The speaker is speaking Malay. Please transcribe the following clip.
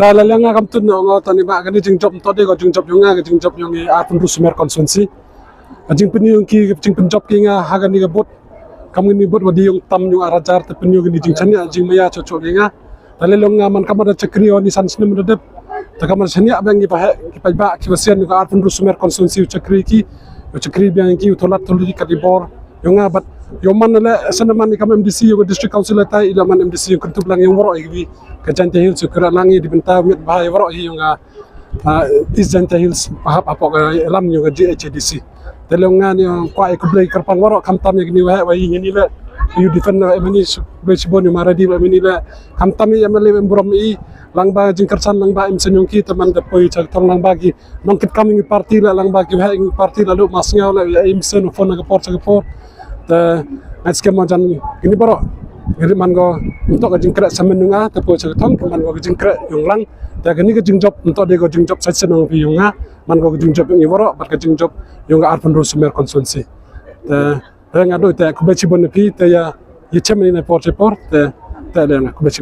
ta la nga kam tun ngo ta ni ba kan jing job to de go jing job yung nga jing job yung Arfan Rusumer constituency jing pen yung ki jing pen job ki nga ha ga ni ga bot kam ni bot wadi yung tam yung arajar te pen yung ni jing chanya jing maya chocho nga ta le nga man kam ada chakri oni sans ni mudep ta kam chanya abang ki pa ba ki wasian ni Arfan Rusumer constituency chakri ki chakri biang ki tholat tholi ka di bor yung nga bat yung man la sanaman ni kam MDC yung district council ta ila man MDC yung kentub lang yung woroigi ka Janta Hills sukura langi di benta mit bahaya waro hi yung East Janta Hills pahap apo ka alam yung GHDC telong nga ni kwa ikublay karpang waro kamtam yung giniwa wa yi nila you defend na emani besibon yung maradi wa nila kamtam yung emali buram i lang ba jingkarsan lang ba imsen yung kita man dapoy tong lang bagi nongkit kami ng party la lang bagi wa yung party la lu mas ngaw la imsen phone na sa gapor ta nats mo jan gini baro ngiri man go untuk jingkra samenunga tapo sa tong man go jingkra yung lang ta gani ka jingjop untuk de go jingjop sa senong pi yung nga man go jingjop yung iwaro bat ka jingjop yung Arfan Rusumer constituency ta nga do ta kubechi bon pi ta ya yechemni na port ta le nga kubechi